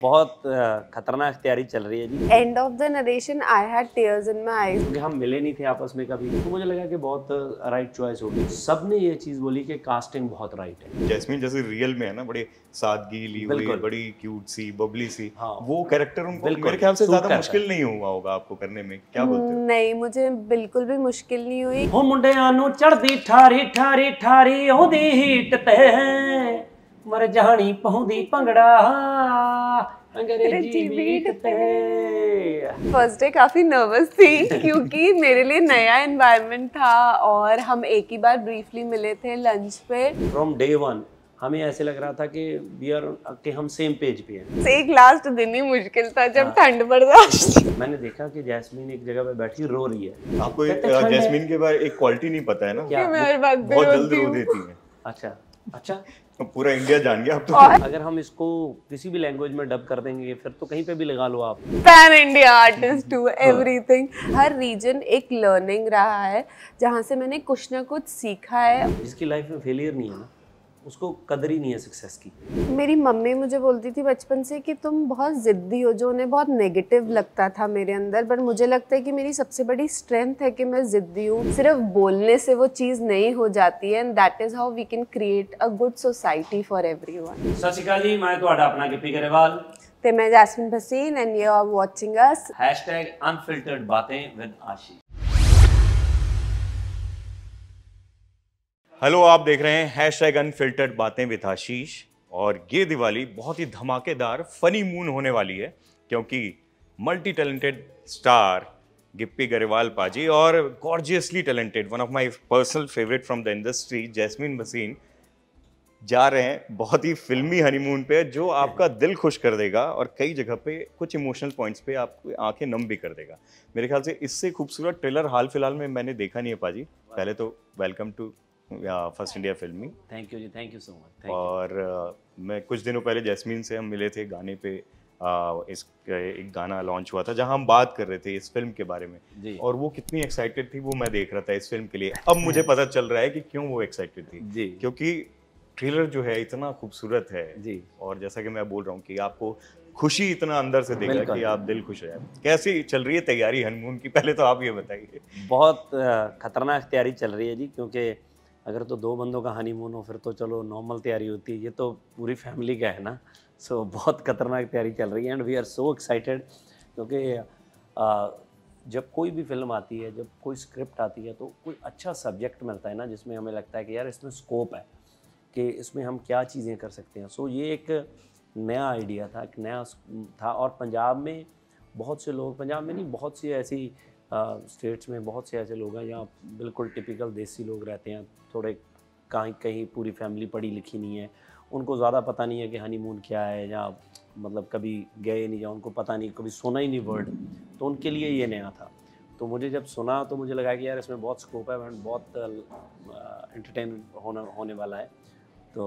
बहुत खतरनाक तैयारी चल रही है जी। End of the narration, I had tears in my eyes. क्योंकि हम मिले नहीं थे आपस में कभी, तो मुझे लगा कि बहुत राइट चॉइस होगी। सबने ये चीज़ बोली कि कास्टिंग बहुत राइट है। जैस्मीन जैसे रियल में है ना, बड़े सादगी ली हुई, बिल्कुल। बड़ी क्यूट सी, बबली सी। हाँ। वो कैरेक्टर उनको बिल्कुल, मेरे ख्याल से सूट ज्यादा करता मुश्किल है। नहीं हुआ होगा आपको करने में, क्या बोलते हो? नहीं, मुझे बिल्कुल भी मुश्किल नहीं हुई। हो मुंडिਆਂ ਨੂੰ ਚੜਦੀ ਠਾਰੀ ਠਾਰੀ ਠਾਰੀ ਉਹਦੀ ਹੀਟ ਤੇ ਮਰ ਜਾਣੀ ਪਾਉਂਦੀ ਭੰਗੜਾ अंग्रेजी बीट पे। फर्स्ट डे काफ़ी नर्वस थी क्योंकि मेरे लिए नया एनवायरनमेंट था और हम एक ही बार ब्रीफली मिले थे लंच पे। फ्रॉम डे वन हमें ऐसे लग रहा था कि हम सेम पेज पे हैं। एक लास्ट दिन ही मुश्किल था जब ठंड बर्दाश्त। मैंने देखा कि जैस्मीन एक जगह पे बैठी रो रही है। आपको जैस्मीन के बारे एक क्वालिटी नहीं पता है ना, क्या? मैं हर बात पे बहुत जल्द रोती रो हूँ। देती है। अच्छा अच्छा। पूरा इंडिया जान गया अब तो। अगर हम इसको किसी भी लैंग्वेज में डब कर देंगे फिर तो कहीं पे भी लगा लो आप। Pan India artist to everything. हर रीजन एक लर्निंग रहा है जहाँ से मैंने कुछ ना कुछ सीखा है। जिसकी लाइफ में फेलियर नहीं है ना, उसको कदर ही नहीं है सक्सेस की। मेरी मम्मी मुझे बोलती थी बचपन से कि तुम बहुत ज़िद्दी हो, जो उन्हें बहुत नेगेटिव लगता था मेरे अंदर। पर मुझे लगता है कि मेरी सबसे बड़ी स्ट्रेंथ है कि मैं ज़िद्दी हूँ। सिर्फ बोलने से वो चीज़ नहीं हो जाती है, and that is how we can create a good society for everyone. Sat Sri अकाल जी, मैं ਤੁਹਾਡਾ अपना गिप्पी गरेवाल ते मैं Jasmin Bhasin and you are watching us #unfiltered बातें विद आशीष। हेलो, आप देख रहे हैं #अनफिल्टर्ड बातें विद आशीष। और ये दिवाली बहुत ही धमाकेदार फनी मून होने वाली है क्योंकि multi talented star Gippy Grewal paaji और gorgeously talented one of my personal favourite from the industry Jasmin Bhasin जा रहे हैं बहुत ही फिल्मी हनीमून पे, जो आपका दिल खुश कर देगा और कई जगह पे कुछ इमोशनल पॉइंट्स पे आपको आंखें नम भी कर देगा। मेरे ख्याल से इससे खूबसूरत ट्रेलर हाल फिलहाल में मैंने देखा नहीं है पाजी। पहले तो welcome to first India filmy. Thank you जी, थैंक यू सो मच। और मैं कुछ दिनों पहले जैस्मीन से हम मिले थे गाने पे। एक गाना लॉन्च हुआ था जहां हम बात कर रहे थे इस फिल्म के बारे में जी। और वो कितनी एक्साइटेड थी वो मैं देख रहा था इस फिल्म के लिए। अब मुझे पता चल रहा है कि क्यों वो एक्साइटेड थी जी। क्योंकि ट्रेलर जो है इतना खूबसूरत है जी। और जैसा कि मैं बोल रहा हूँ कि आपको खुशी इतना अंदर से देगा कि आप दिल खुश हो जाए। कैसी चल रही है तैयारी हनीमून की, पहले तो आप ये बताइए। बहुत खतरनाक तैयारी चल रही है जी, क्योंकि अगर तो दो बंदों का हनीमून हो फिर तो चलो नॉर्मल तैयारी होती है, ये तो पूरी फैमिली का है ना। सो बहुत खतरनाक तैयारी चल रही है and we are so excited क्योंकि जब कोई भी फिल्म आती है, जब कोई स्क्रिप्ट आती है तो कोई अच्छा सब्जेक्ट मिलता है ना जिसमें हमें लगता है कि यार इसमें स्कोप है कि इसमें हम क्या चीज़ें कर सकते हैं। सो ये एक नया आइडिया था, एक नया था। और पंजाब में बहुत से लोग, पंजाब में नहीं बहुत सी ऐसी स्टेट्स में बहुत से ऐसे लोग हैं जहाँ बिल्कुल टिपिकल देसी लोग रहते हैं, थोड़े कहीं कहीं पूरी फैमिली पढ़ी लिखी नहीं है, उनको ज़्यादा पता नहीं है कि हनीमून क्या है, या मतलब कभी गए नहीं, या उनको पता नहीं, कभी सुना ही नहीं वर्ड, तो उनके लिए ये नया था। तो मुझे जब सुना तो मुझे लगा कि यार इसमें बहुत स्कोप है एंड बहुत एंटरटेन होने वाला है। तो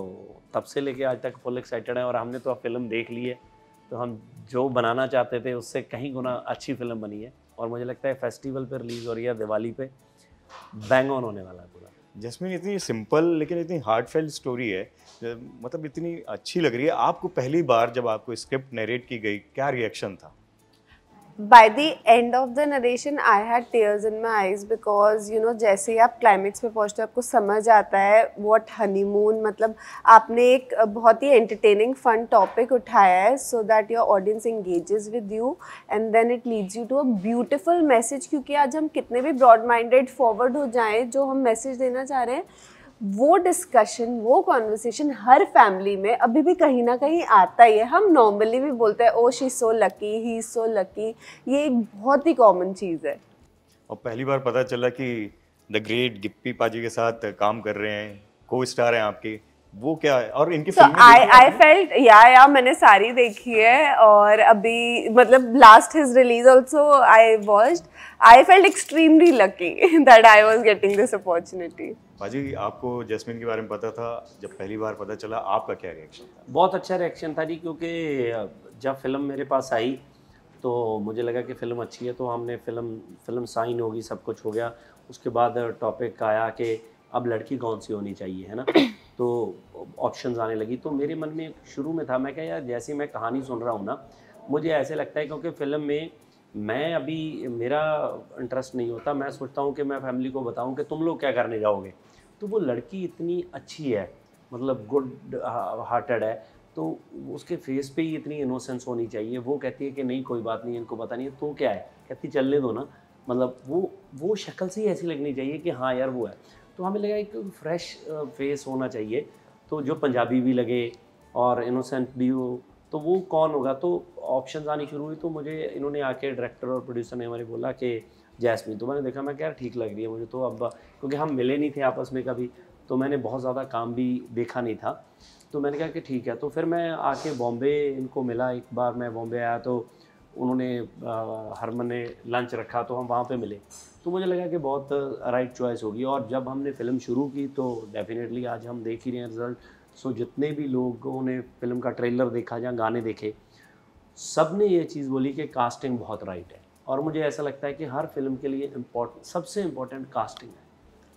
तब से लेके आज तक फुल एक्साइटेड है और हमने तो अब फिल्म देख ली है, तो हम जो बनाना चाहते थे उससे कहीं गुना अच्छी फिल्म बनी है और मुझे लगता है फेस्टिवल पे रिलीज़ हो रही है, दिवाली पे बैंग ऑन होने वाला है पूरा। जैस्मीन इतनी सिंपल लेकिन इतनी हार्टफेल्ट स्टोरी है, मतलब इतनी अच्छी लग रही है। आपको पहली बार जब आपको स्क्रिप्ट नरेट की गई क्या रिएक्शन था? By the end of the narration, I had tears in my eyes because you know जैसे ही आप क्लाइमेक्स पे पहुँचते हो आपको समझ आता है what honeymoon, मतलब आपने एक बहुत ही entertaining fun topic उठाया है so that your audience engages with you and then it leads you to a beautiful message। क्योंकि आज हम कितने भी broad minded forward हो जाएं, जो हम मैसेज देना चाह रहे हैं वो डिस्कशन, वो कॉन्वर्सेशन हर फैमिली में अभी भी कहीं ना कहीं आता ही है। हम नॉर्मली भी बोलते हैं oh she is so lucky, he is so lucky, ये एक बहुत ही कॉमन चीज़ है। और पहली बार पता चला कि द ग्रेट गिप्पी पाजी के साथ काम कर रहे हैं, को स्टार हैं आपके, वो क्या है? और इनकी फिल्में आई फेल्ट या मैंने सारी देखी है और अभी मतलब last his release also I watched. I felt extremely lucky that I was getting this opportunity. पाजी, आपको जैस्मीन के बारे में पता था, जब पहली बार पता चला आपका क्या रिएक्शन था? बहुत अच्छा रिएक्शन था जी, क्योंकि जब फिल्म मेरे पास आई तो मुझे लगा कि फ़िल्म अच्छी है, तो हमने फिल्म साइन होगी, सब कुछ हो गया। उसके बाद टॉपिक आया कि अब लड़की कौन सी होनी चाहिए, है ना। तो ऑप्शंस आने लगी। तो मेरे मन में शुरू में था, मैं क्या यार जैसे मैं कहानी सुन रहा हूँ ना, मुझे ऐसे लगता है क्योंकि फ़िल्म में मैं अभी मेरा इंटरेस्ट नहीं होता, मैं सोचता हूँ कि मैं फैमिली को बताऊँ कि तुम लोग क्या करने जाओगे। तो वो लड़की इतनी अच्छी है, मतलब गुड हार्टेड है, तो उसके फेस पे ही इतनी इनोसेंस होनी चाहिए। वो कहती है कि नहीं कोई बात नहीं, इनको पता नहीं है, तो क्या है, कहती चलने दो ना, मतलब वो शक्ल से ही ऐसी लगनी चाहिए कि हाँ यार वो है। तो हमें लगा एक फ्रेश फेस होना चाहिए, तो जो पंजाबी भी लगे और इनोसेंट भी हो, तो वो कौन होगा। तो ऑप्शंस आनी शुरू हुई, तो मुझे इन्होंने आके डायरेक्टर और प्रोड्यूसर ने हमारे बोला कि जैस्मीन। तो मैंने देखा, मैं क्या यार ठीक लग रही है मुझे तो। अब क्योंकि हम मिले नहीं थे आपस में कभी, तो मैंने बहुत ज़्यादा काम भी देखा नहीं था, तो मैंने कहा कि ठीक है। तो फिर मैं आके बॉम्बे इनको मिला, एक बार मैं बॉम्बे आया तो उन्होंने हरमन ने लंच रखा, तो हम वहाँ पे मिले। तो मुझे लगा कि बहुत राइट चॉइस होगी। और जब हमने फ़िल्म शुरू की तो डेफिनेटली आज हम देख ही रहे हैं रिज़ल्ट। सो जितने भी लोगों ने फ़िल्म का ट्रेलर देखा या गाने देखे, सब ने ये चीज़ बोली कि कास्टिंग बहुत राइट है। और मुझे ऐसा लगता है कि हर फिल्म के लिए सबसे इम्पोर्टेंट कास्टिंग है।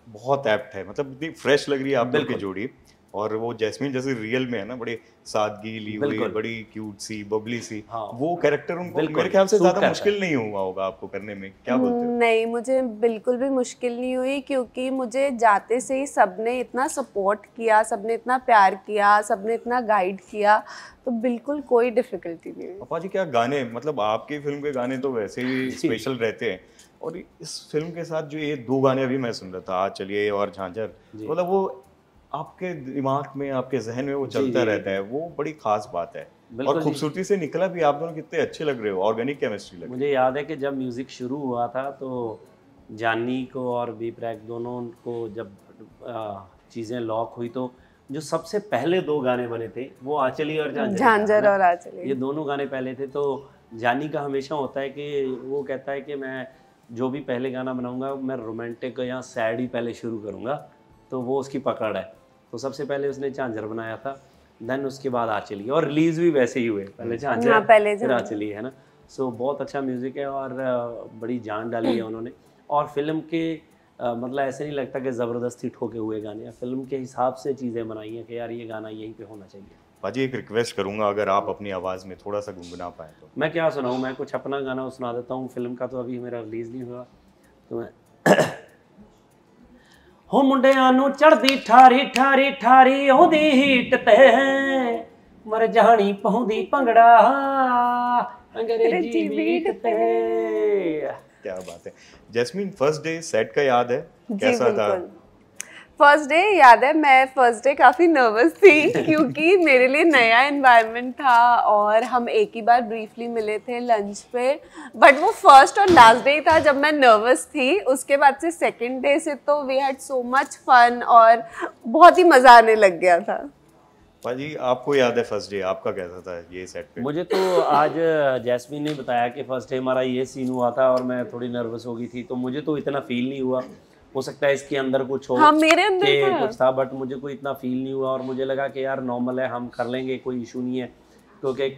बहुत एप्ट है, मतलब इतनी फ्रेश लग रही है आप लोग की बिल्कुल। जोड़ी। और वो जैस्मीन जैसे रियल में है ना, बड़े सादगी ली हुई, बिल्कुल। बड़ी क्यूट सी, बबली सी, हाँ। वो कैरेक्टर उनको बिल्कुल, मेरे ख्याल से सूट ज्यादा करता मुश्किल है। नहीं हुआ होगा आपको करने में, क्या बोलते हो? नहीं, मुझे बिल्कुल भी मुश्किल नहीं हुई, क्योंकि मुझे जाते से ही सबने इतना सपोर्ट किया, सबने इतना प्यार किया, सबने इतना गाइड किया, तो बिल्कुल कोई डिफिकल्टी नहीं हुई। पापा जी क्या गाने, मतलब आपकी फिल्म के गाने तो वैसे ही स्पेशल रहते हैं, और इस फिल्म के साथ जो ये दो गाने अभी मैं सुन रहा था, आज चलिए और झांझर, मतलब वो आपके दिमाग में, आपके जहन में वो चलता रहता है, वो बड़ी खास बात है। बिल्कुल और जी। खूबसूरती से निकला भी, आप दोनों कितने अच्छे लग रहे हो, ऑर्गेनिक केमिस्ट्री लग रही मुझे याद है कि जब म्यूज़िक शुरू हुआ था तो जानी को और बी प्रैक दोनों को जब चीज़ें लॉक हुई, तो जो सबसे पहले दो गाने बने थे वो आंचली और झांझर झांझर था, और है आंचली। ना? ये दोनों गाने पहले थे। तो जानी का हमेशा होता है कि वो कहता है कि मैं जो भी पहले गाना बनाऊंगा मैं रोमांटिक या सैड ही पहले शुरू करूंगा, तो वो उसकी पकड़ है। तो सबसे पहले उसने झांझर बनाया था, देन उसके बाद आंचली, और रिलीज भी वैसे ही हुए, पहले झांझर हाँ, पहले फिर झांझर। आंचली, है ना। सो बहुत अच्छा म्यूज़िक है और बड़ी जान डाली है उन्होंने। और फिल्म के मतलब ऐसे नहीं लगता कि ज़बरदस्ती ठोके हुए गाने हैं, फिल्म के हिसाब से चीज़ें बनाई हैं कि यार ये गाना यहीं पे होना चाहिए। पाजी एक रिक्वेस्ट करूंगा, अगर आप अपनी आवाज में थोड़ा सा गुनगुना पाए तो। मैं क्या सुनाऊँ, मैं कुछ अपना गाना सुना देता हूँ, फिल्म का तो अभी मेरा रिलीज़ नहीं हुआ। तो मैं हो मुंडिਆਂ ਨੂੰ ਚੜਦੀ ਠਾਰੀ ਠਾਰੀ ਠਾਰੀ ਉਹਦੀ ਹੀਟ ਤੇ ਮਰ ਜਾਣੀ ਪਾਉਂਦੀ ਭੰਗੜਾ अंग्रेजी बीट पे। क्या बात है। जैस्मीन, फर्स्ट डे सेट का याद है, जी कैसा था? बिल्कुल। फर्स्ट डे याद है, मैं फर्स्ट डे काफ़ी नर्वस थी क्योंकि मेरे लिए नया एनवायरनमेंट था और हम एक ही बार ब्रीफली मिले थे लंच पे, बट वो फर्स्ट और लास्ट डे था जब मैं नर्वस थी। उसके बाद से सेकंड डे से तो we had so much fun और बहुत ही मज़ा आने लग गया था। पाजी आपको याद है फर्स्ट डे आपका कैसा था ये सेट पे? मुझे तो आज जैस्मीन ने बताया कि फर्स्ट डे हमारा ये सीन हुआ था और मैं थोड़ी नर्वस हो गई थी, तो मुझे तो इतना फील नहीं हुआ। हो सकता है इसके अंदर कुछ हो, हाँ, मेरे अंदर कि था। कुछ था, बट मुझे कोई इतना फील नहीं हुआ और मुझे लगा कि यार नॉर्मल है, हम कर लेंगे, कोई इशू नहीं है। क्योंकि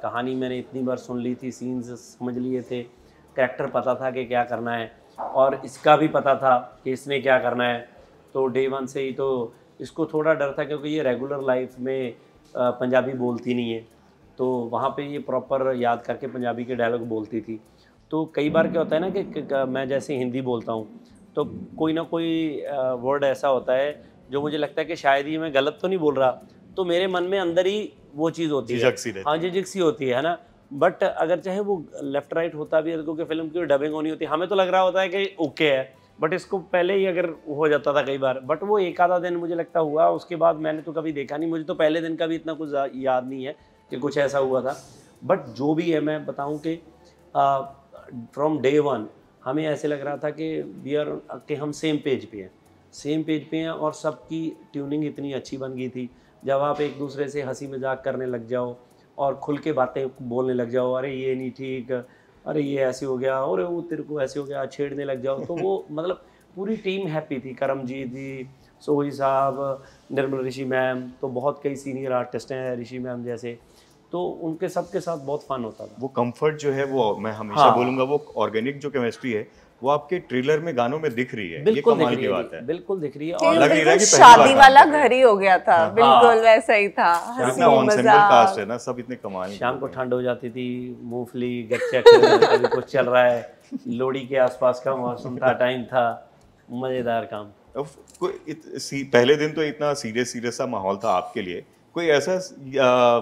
कहानी मैंने इतनी बार सुन ली थी, सीन्स समझ लिए थे, कैरेक्टर पता था कि क्या करना है और इसका भी पता था कि इसने क्या करना है। तो डे वन से ही तो इसको थोड़ा डर था क्योंकि ये रेगुलर लाइफ में पंजाबी बोलती नहीं है, तो वहाँ पे ये प्रॉपर याद करके पंजाबी के डायलॉग बोलती थी। तो कई बार क्या होता है ना कि मैं जैसे हिंदी बोलता हूँ तो कोई ना कोई वर्ड ऐसा होता है जो मुझे लगता है कि शायद ही मैं गलत तो नहीं बोल रहा, तो मेरे मन में अंदर ही वो चीज़ होती है, झिझक सी रहती हाँ झिझक सी होती है ना। बट अगर चाहे वो लेफ्ट राइट होता भी है, क्योंकि फिल्म की डबिंग होनी होती है, हमें तो लग रहा होता है कि ओके है, बट इसको पहले ही अगर हो जाता था कई बार, बट वो एक आधा दिन मुझे लगता हुआ, उसके बाद मैंने तो कभी देखा नहीं। मुझे तो पहले दिन का भी इतना कुछ याद नहीं है कि कुछ ऐसा हुआ था। बट जो भी है मैं बताऊं कि फ्रॉम डे वन हमें ऐसे लग रहा था कि हम सेम पेज पे हैं और सबकी ट्यूनिंग इतनी अच्छी बन गई थी। जब आप एक दूसरे से हंसी मजाक करने लग जाओ और खुल के बातें बोलने लग जाओ, अरे ये नहीं ठीक, अरे ये ऐसे हो गया, अरे वो तेरे को ऐसे हो गया, छेड़ने लग जाओ, तो वो मतलब पूरी टीम हैप्पी थी। करमजीत जी, सोही साहब, निर्मल ऋषि मैम, तो बहुत कई सीनियर आर्टिस्ट हैं ऋषि मैम जैसे, तो उनके सबके साथ बहुत फन होता था। वो कंफर्ट जो है वो मैं हमेशा हाँ। बोलूँगा, वो ऑर्गेनिक जो केमिस्ट्री है वो आपके ट्रेलर में गानों में दिख रही है। ये बिल्कुल दिख कमाल रही की है बात जी, है। बिल्कुल दिख रही है। कि और लग नहीं रहा बिल्कुल कि पहली बार शादी काम वाला कर रहे हैं। घर ही हो गया था, बिल्कुल वैसा ही था, इतना हंसी ऑनसेंबल कास्ट है मजाक। ना, सब इतने कमाल के शाम को लोग हैं। ठंड हो जाती थी, मूंगफली गच्चक कभी कुछ चल रहा है, लोहड़ी के आसपास का मौसम था, टाइम था, मजेदार काम। अब पहले दिन तो इतना सीरियस सीरियस सा माहौल था आपके लिए, कोई ऐसा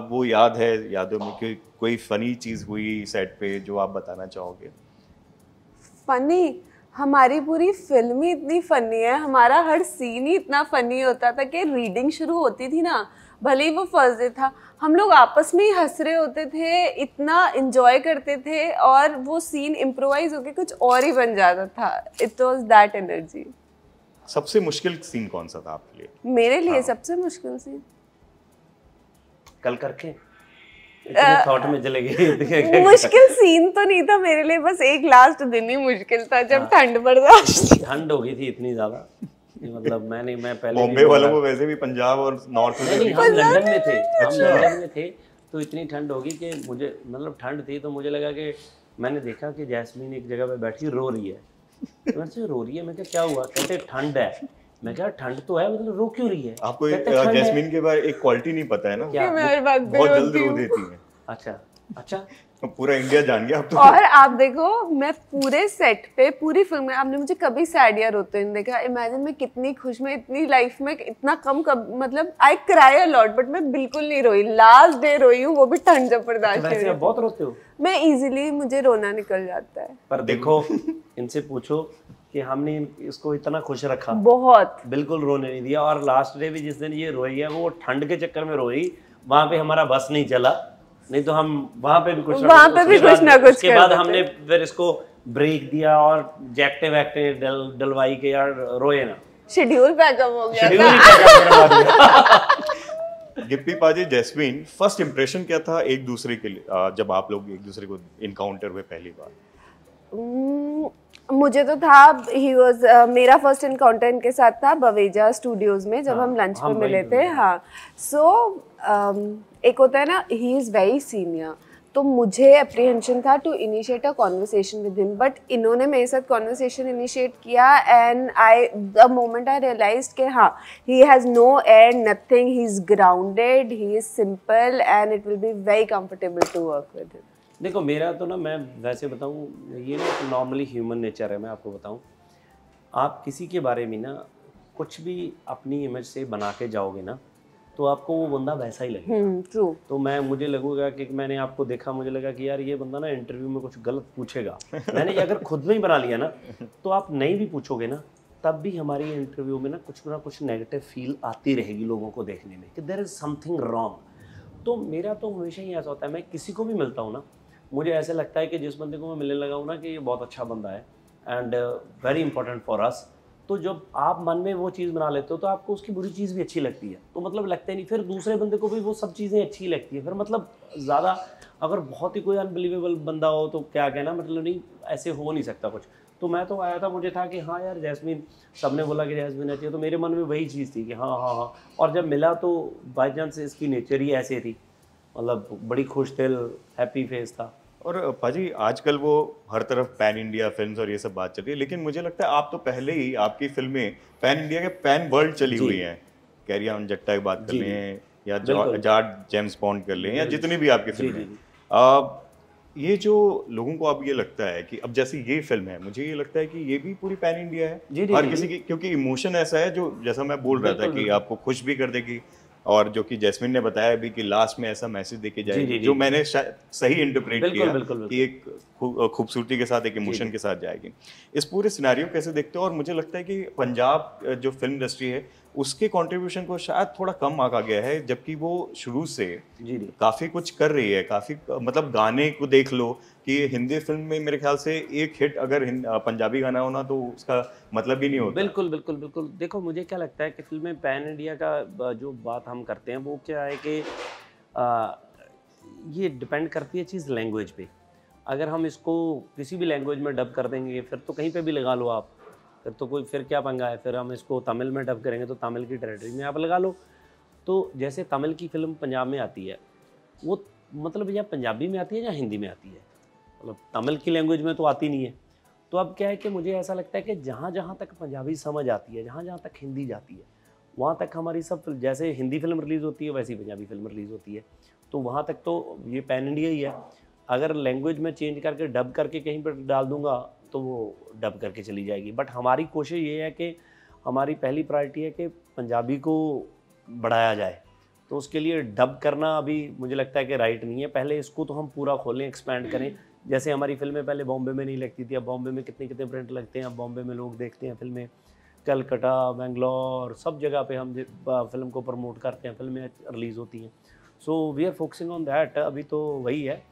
वो याद है, यादों में कोई फनी चीज हुई सेट पे जो आप बताना चाहोगे? फनी, हमारी पूरी फिल्म ही इतनी फनी है, हमारा हर सीन ही इतना फनी होता था कि रीडिंग शुरू होती थी ना, भले ही वो फर्स्ट डे था, हम लोग आपस में ही हंस रहे होते थे, इतना एंजॉय करते थे, और वो सीन इम्प्रोवाइज होके कुछ और ही बन जाता था। It was that energy. सबसे मुश्किल सीन कौन सा था आपके लिए? मेरे लिए हाँ। सबसे मुश्किल सीन कल करके इतने थॉट में चले गए। मुश्किल सीन तो नहीं था मेरे लिए, बस एक लास्ट दिन ही मुश्किल था जब ठंड बर्दाश्त। ठंड हो गई थी इतनी ज्यादा कि मतलब मैं पहले बॉम्बे वालों को वैसे भी पंजाब और नॉर्थ में नहीं, भी हम लंदन में थे, हम अच्छा। लंदन में थे, तो इतनी ठंड होगी कि मुझे मतलब ठंड थी तो मुझे लगा कि मैंने देखा कि जैस्मीन एक जगह पे बैठी रो रही है। तो मैं से रो रही है, मैं कहा क्या हुआ? कहते ठंड है। मैं कहा ठंड तो है, मतलब रो क्यों रही है? आपको कहते ठंड है। जैस्मीन के बारे एक क्वालिटी नहीं पता है ना, क्या? मैं हर बात पे बहुत जल्द रोती रो हूँ। देती है। अच्छा अच्छा। पूरा इंडिया जान गया अब तो। और आप देखो, मैं पूरे सेट पे पूरी फिल्म में आपने मुझे कभी सैड या रोते नहीं देखा। इमेजिन मैं कितनी खुश, मैं इतनी लाइफ में इतना कम मतलब I cry a lot, but मैं बिल्कुल नहीं रोई। लास्ट डे रोई हूँ, वो भी ठंड जब बर्दाश्त वैसे आप बहुत रोते हो? मैं इजीली, मुझे रोना निकल जाता है पर देखो इनसे पूछो कि हमने इसको इतना खुश रखा, बहुत। बिल्कुल रोने नहीं दिया। और लास्ट डे भी जिस दिन ये रोई है वो ठंड के चक्कर में रोई, वहां पे हमारा बस नहीं चला, नहीं तो हम वहां पे भी कुछ ना वहां कुछ, पे भी उसके कुछ बाद- ना कुछ उसके बाद करते हमने फिर इसको ब्रेक दिया और जैकटे वैकटे डलवाई के यार रोए ना। शेड्यूल पैकअप हो गया शेड्यूल था। ही पैकअप करवा दिया। गिप्पी पाजी, जैस्मीन, फर्स्ट इंप्रेशन क्या था एक दूसरे के लिए जब आप लोग एक दूसरे को इनकाउंटर हुए पहली बार? मुझे तो था, ही वाज मेरा फर्स्ट इनकाउंटर इनके साथ था बवेजा स्टूडियोज में, जब हम लंच पे हम मिले वहीं थे। हाँ, सो एक होता है ना, ही इज़ वेरी सीनियर, तो मुझे अप्रीहेंशन था to initiate a conversation with him, but इन्होंने मेरे साथ कॉन्वर्सेशन इनिशिएट किया, and the moment I realised कि हाँ, he has no air, nothing, he is grounded, he is simple, and it will be very comfortable to work with him. देखो मेरा तो ना, मैं वैसे बताऊं, ये ना नॉर्मली ह्यूमन नेचर है। मैं आपको बताऊं, आप किसी के बारे में ना कुछ भी अपनी इमेज से बना के जाओगे ना, तो आपको वो बंदा वैसा ही लगेगा। ट्रू। तो मुझे लगेगा कि मैंने आपको देखा, मुझे लगा कि यार ये बंदा ना इंटरव्यू में कुछ गलत पूछेगा। मैंने अगर खुद में ही बना लिया ना, तो आप नहीं भी पूछोगे ना, तब भी हमारी इंटरव्यू में ना कुछ नेगेटिव फील आती रहेगी लोगों को देखने में कि देयर इज़ समथिंग रॉन्ग। तो मेरा तो हमेशा ही ऐसा होता है, मैं किसी को भी मिलता हूँ ना, मुझे ऐसा लगता है कि जिस बंदे को मैं मिलने लगा हूँ ना कि ये बहुत अच्छा बंदा है and very important for us, तो जब आप मन में वो चीज़ बना लेते हो तो आपको उसकी बुरी चीज़ भी अच्छी लगती है, तो मतलब लगता ही नहीं, फिर दूसरे बंदे को भी वो सब चीज़ें अच्छी लगती है। फिर मतलब ज़्यादा अगर बहुत ही कोई अनबिलीवेबल बंदा हो तो क्या कहना, मतलब नहीं, ऐसे हो नहीं सकता कुछ। तो मैं तो आया था, मुझे था कि हाँ यार जैस्मीन, सबने बोला कि जैस्मीन अच्छी है, तो मेरे मन में वही चीज़ थी कि हाँ हाँ हाँ। और जब मिला तो बाई चांस इसकी नेचर ही ऐसे थी, मतलब बड़ी खुश दिल, हैप्पी फेस था। और पाजी, आजकल वो हर तरफ पैन इंडिया फिल्म्स और ये सब बात चल रही है, लेकिन मुझे लगता है आप तो पहले ही, आपकी फिल्में पैन इंडिया के पैन वर्ल्ड चली हुई हैं। कैरी ऑन जट्टा की बात कर लें या जाट जेम्स बॉन्ड कर लें या जितनी भी आपकी फिल्में, ये जो लोगों को अब ये लगता है कि अब जैसे ये फिल्म है, मुझे ये लगता है कि ये भी पूरी पैन इंडिया है हर किसी की, क्योंकि इमोशन ऐसा है जो, जैसा मैं बोल रहा था कि आपको खुश भी कर देगी, और जो कि जैस्मिन ने बताया भी कि लास्ट में ऐसा मैसेज देके जाएगी, जो मैंने सही इंटरप्रेट किया कि एक खूबसूरती के साथ, एक इमोशन के साथ जाएगी। इस पूरे सिनेरियो कैसे देखते हो? और मुझे लगता है कि पंजाब जो फिल्म इंडस्ट्री है उसके कंट्रीब्यूशन को शायद थोड़ा कम आंका गया है, जबकि वो शुरू से काफी कुछ कर रही है, काफी, मतलब गाने को देख लो कि हिंदी फिल्म में मेरे ख्याल से एक हिट अगर पंजाबी गाना होना तो उसका मतलब ही नहीं होता। बिल्कुल बिल्कुल बिल्कुल। देखो मुझे क्या लगता है कि फिल्में पैन इंडिया का जो बात हम करते हैं वो क्या है कि ये डिपेंड करती है चीज़ लैंग्वेज पे। अगर हम इसको किसी भी लैंग्वेज में डब कर देंगे फिर तो कहीं पे भी लगा लो आप, फिर तो कोई, फिर क्या पंगा है। फिर हम इसको तमिल में डब करेंगे तो तमिल की टेरिटरी में आप लगा लो। तो जैसे तमिल की फिल्म पंजाब में आती है, वो मतलब या पंजाबी में आती है या हिंदी में आती है, मतलब तमिल की लैंग्वेज में तो आती नहीं है। तो अब क्या है कि मुझे ऐसा लगता है कि जहाँ जहाँ तक पंजाबी समझ आती है, जहाँ जहाँ तक हिंदी जाती है, वहाँ तक हमारी सब जैसे हिंदी फिल्म रिलीज़ होती है वैसी पंजाबी फिल्म रिलीज़ होती है, तो वहाँ तक तो ये पैन इंडिया ही है। अगर लैंग्वेज में चेंज करके डब करके कहीं पर डाल दूंगा तो वो डब करके चली जाएगी। बट हमारी कोशिश ये है कि हमारी पहली प्रायोरिटी है कि पंजाबी को बढ़ाया जाए, तो उसके लिए डब करना अभी मुझे लगता है कि राइट नहीं है। पहले इसको तो हम पूरा खोलें, एक्सपैंड करें। जैसे हमारी फिल्में पहले बॉम्बे में नहीं लगती थी, अब बॉम्बे में कितने कितने प्रिंट लगते हैं, अब बॉम्बे में लोग देखते हैं फिल्में, कलकत्ता, बेंगलोर, सब जगह पे हम फिल्म को प्रमोट करते हैं, फिल्में रिलीज़ होती हैं। So we are focusing on that. अभी तो वही है।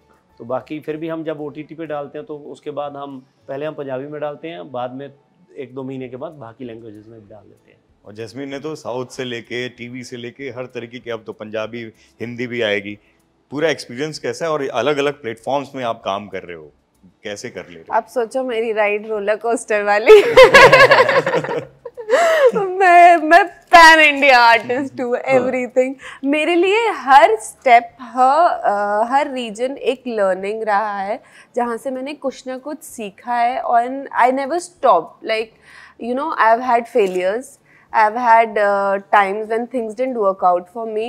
तो बाकी फिर भी हम जब OTT पे डालते हैं तो उसके बाद हम पहले हम पंजाबी में डालते हैं, बाद में 1-2 महीने के बाद बाकी लैंग्वेजेस में भी डाल देते हैं। और जैस्मीन ने तो साउथ से लेके टीवी से लेके हर तरीके की, अब तो पंजाबी हिंदी भी आएगी, पूरा एक्सपीरियंस कैसा है और अलग अलग प्लेटफॉर्म्स में आप काम कर रहे हो, कैसे कर ले रहे हो? आप सोचो मेरी राइड रोलर कोस्टर वाली मैं पैन इंडिया आर्टिस्ट हूँ, एवरीथिंग। मेरे लिए हर स्टेप, हर रीजन एक लर्निंग रहा है, जहाँ से मैंने कुछ ना कुछ सीखा है। और I never stop, like you know, I have had failures, I've had times when things didn't work out for me,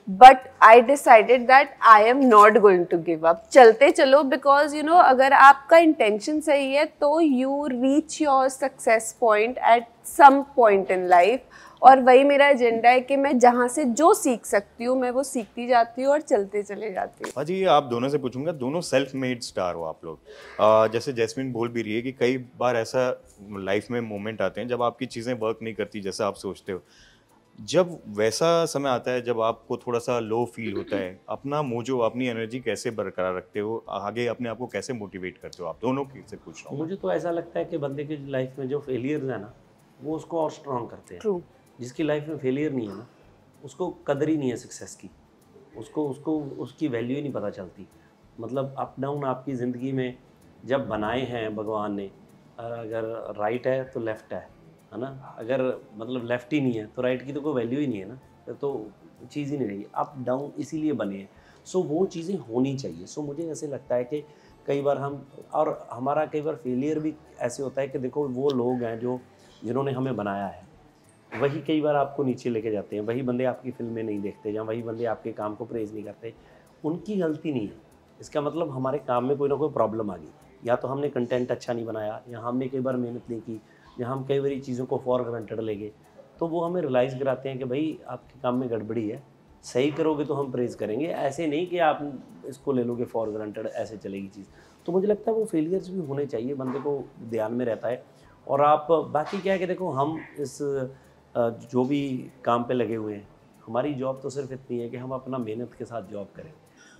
but I decided that I am not going to give up. चलते चलो, because you know, अगर आपका intention सही है तो you reach your success point at some point in life. और वही मेरा एजेंडा है कि मैं जहाँ से जो सीख सकती हूँ मैं वो सीखती जाती हूँ और चलते चले जाती हूँ। हाजी, आप दोनों से पूछूंगा, दोनों सेल्फ मेड स्टार हो आप लोग। जैसे जैस्मीन बोल भी रही है कि कई बार ऐसा लाइफ में मोमेंट आते हैं जब आपकी चीज़ें वर्क नहीं करती जैसा आप सोचते हो। जब वैसा समय आता है जब आपको थोड़ा सा लो फील होता है, अपना मोजो, अपनी एनर्जी कैसे बरकरार रखते हो, आगे अपने आप को कैसे मोटिवेट करते हो? आप दोनों से पूछ रहा हूँ। मुझे तो ऐसा लगता है कि बंदे की लाइफ में जो फेलियर्स है ना, वो उसको और स्ट्रॉन्ग करते हैं। True. जिसकी लाइफ में फेलियर नहीं है ना, उसको कदर ही नहीं है सक्सेस की, उसको उसको उसकी वैल्यू ही नहीं पता चलती। मतलब अप डाउन आपकी ज़िंदगी में जब बनाए हैं भगवान ने, अगर राइट है तो लेफ़्ट है ना, अगर मतलब लेफ़्ट ही नहीं है तो राइट की तो कोई वैल्यू ही नहीं है ना, तो चीज़ ही नहीं रही। अप डाउन इसीलिए बने हैं। सो वो चीज़ें होनी चाहिए। सो मुझे ऐसे लगता है कि कई बार हम, और हमारा कई बार फेलियर भी ऐसे होता है कि देखो वो लोग हैं जो जिन्होंने हमें बनाया है, वही कई बार आपको नीचे लेके जाते हैं। वही बंदे आपकी फिल्में नहीं देखते, या वही बंदे आपके काम को प्रेज़ नहीं करते। उनकी गलती नहीं है, इसका मतलब हमारे काम में कोई ना कोई प्रॉब्लम आ गई, या तो हमने कंटेंट अच्छा नहीं बनाया, या हमने कई बार मेहनत नहीं की, या हम कई बार चीज़ों को फॉर ग्रांटेड ले गए। तो वो हमें रियलाइज़ कराते हैं कि भाई आपके काम में गड़बड़ी है, सही करोगे तो हम प्रेज़ करेंगे, ऐसे नहीं कि आप इसको ले लोगे फॉर ग्रांटेड, ऐसे चलेगी चीज़। तो मुझे लगता है वो फेलियर्स भी होने चाहिए, बंदे को ध्यान में रहता है। और आप बाकी क्या है कि देखो, हम इस जो भी काम पे लगे हुए हैं, हमारी जॉब तो सिर्फ इतनी है कि हम अपना मेहनत के साथ जॉब करें।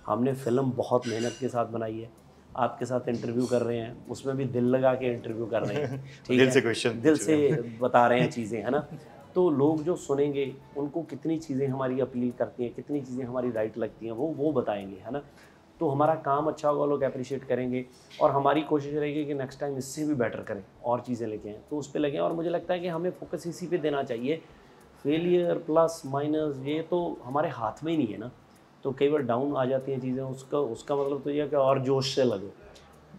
हमने फिल्म बहुत मेहनत के साथ बनाई है, आपके साथ इंटरव्यू कर रहे हैं, उसमें भी दिल लगा के इंटरव्यू कर रहे हैं, ठीक दिल है, से क्वेश्चन, दिल से बता रहे हैं चीज़ें, है ना। तो लोग जो सुनेंगे उनको कितनी चीज़ें हमारी अपील करती हैं, कितनी चीज़ें हमारी राइट लगती हैं, वो बताएंगे, है ना। तो हमारा काम अच्छा होगा, लोग अप्रिशिएट करेंगे, और हमारी कोशिश रहेगी कि नेक्स्ट टाइम इससे भी बेटर करें, और चीज़ें लेके आएँ, तो उस पर लगें। और मुझे लगता है कि हमें फोकस इसी पे देना चाहिए। फेलियर प्लस माइनस ये तो हमारे हाथ में ही नहीं है ना, तो कई बार डाउन आ जाती हैं चीज़ें, उसका मतलब तो ये है कि और जोश से लगो।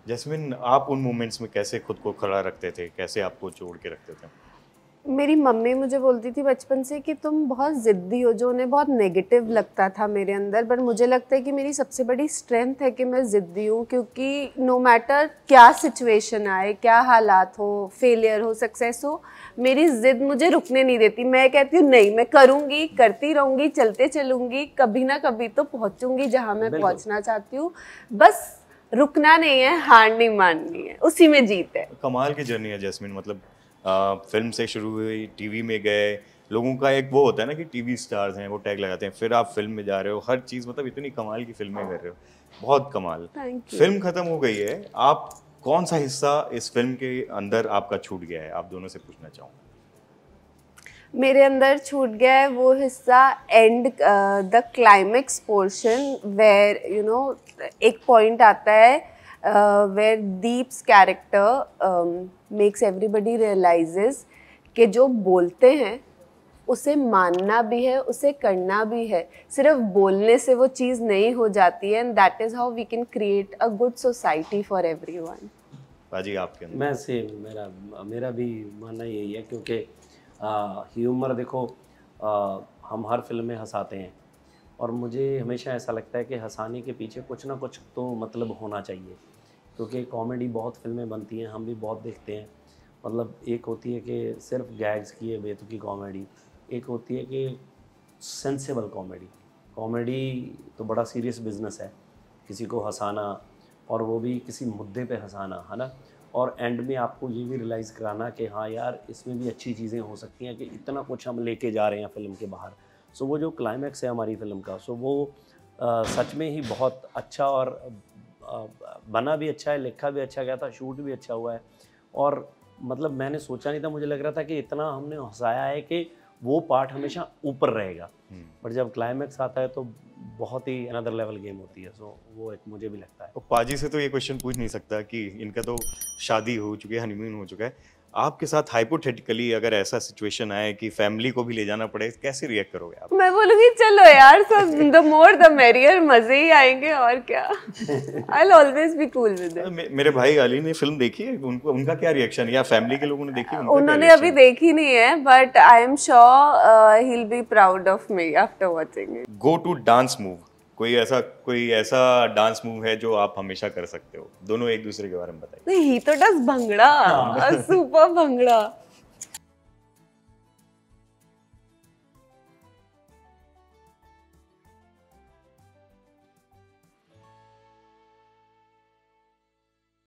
जैस्मीन, आप उन मोमेंट्स में कैसे खुद को खड़ा रखते थे, कैसे आपको जोड़ के रखते थे? मेरी मम्मी मुझे बोलती थी बचपन से कि तुम बहुत ज़िद्दी हो, जो उन्हें बहुत नेगेटिव लगता था मेरे अंदर। बट मुझे लगता है कि मेरी सबसे बड़ी स्ट्रेंथ है कि मैं ज़िद्दी हूँ, क्योंकि नो मैटर क्या सिचुएशन आए, क्या हालात हो, फेलियर हो, सक्सेस हो, मेरी ज़िद मुझे रुकने नहीं देती। मैं कहती हूँ नहीं, मैं करूँगी, करती रहूँगी, चलते चलूँगी, कभी ना कभी तो पहुँचूँगी जहाँ मैं पहुँचना चाहती हूँ। बस रुकना नहीं है, हार नहीं माननी है, उसी में जीत है। कमाल की जर्नी है जैस्मीन। मतलब फिल्म से शुरू हुई, टीवी में गए, लोगों का एक वो होता है ना कि टीवी स्टार्स हैं, वो टैग लगाते हैं, फिर आप फिल्म में जा रहे हो, हर चीज़ मतलब इतनी कमाल की फिल्में कर रहे हो, बहुत कमाल। फिल्म खत्म हो गई है, आप कौन सा हिस्सा इस फिल्म के अंदर आपका छूट गया है, आप दोनों से पूछना चाहूँगा। मेरे अंदर छूट गया है वो हिस्सा, and the climax portion, where you know एक पॉइंट आता है where Deep's character makes everybody realizes कि जो बोलते हैं उसे मानना भी है, उसे करना भी है। सिर्फ बोलने से वो चीज़ नहीं हो जाती है, and that is how we can create a good society for everyone. बाजी आपके अंदर? मैं सेम, मेरा भी मानना यही है, क्योंकि ह्यूमर देखो, हम हर फिल्म में हंसाते हैं, और मुझे हमेशा ऐसा लगता है कि हंसाने के पीछे कुछ ना कुछ तो मतलब होना चाहिए, क्योंकि कॉमेडी बहुत फिल्में बनती हैं, हम भी बहुत देखते हैं। मतलब एक होती है कि सिर्फ गैग्स की है बेतुकी कॉमेडी, एक होती है कि सेंसेबल कॉमेडी। कॉमेडी तो बड़ा सीरियस बिजनेस है, किसी को हंसाना, और वो भी किसी मुद्दे पे हंसाना, है ना, और एंड में आपको ये भी रियलाइज़ कराना कि हाँ यार, इसमें भी अच्छी चीज़ें हो सकती हैं, कि इतना कुछ हम लेके जा रहे हैं फिल्म के बाहर। सो वो जो क्लाइमैक्स है हमारी फिल्म का, सो वो सच में ही बहुत अच्छा, और बना भी अच्छा है, लिखा भी अच्छा गया था, शूट भी अच्छा हुआ है, और मतलब मैंने सोचा नहीं था, मुझे लग रहा था कि इतना हमने हंसाया है कि वो पार्ट हमेशा ऊपर रहेगा, बट जब क्लाइमैक्स आता है तो बहुत ही अनदर लेवल गेम होती है। सो वो एक मुझे भी लगता है। तो पाजी से तो ये क्वेश्चन पूछ नहीं सकता कि इनका तो शादी हो चुकी है, हनीमून हो चुका है, आपके साथ हाइपोथेटिकली अगर ऐसा सिचुएशन आए कि फैमिली को भी ले जाना पड़े, कैसे रिएक्ट करोगे आप? मैं बोलूंगी चलो यार, सब द मोर द मेरियर, मजे ही आएंगे और क्या। I will always be cool with it. मेरे भाई अली ने फिल्म देखी है, उनका क्या रिएक्शन, या फैमिली के लोगों ने देखी, उनका उन्होंने क्या अभी देखी नहीं है, but I am sure he will be proud of me after watching it. Go to dance move, कोई ऐसा डांस मूव है जो आप हमेशा कर सकते हो? दोनों एक दूसरे के बारे में बताइए। ही तो डज भंगड़ा, सुपर भंगड़ा।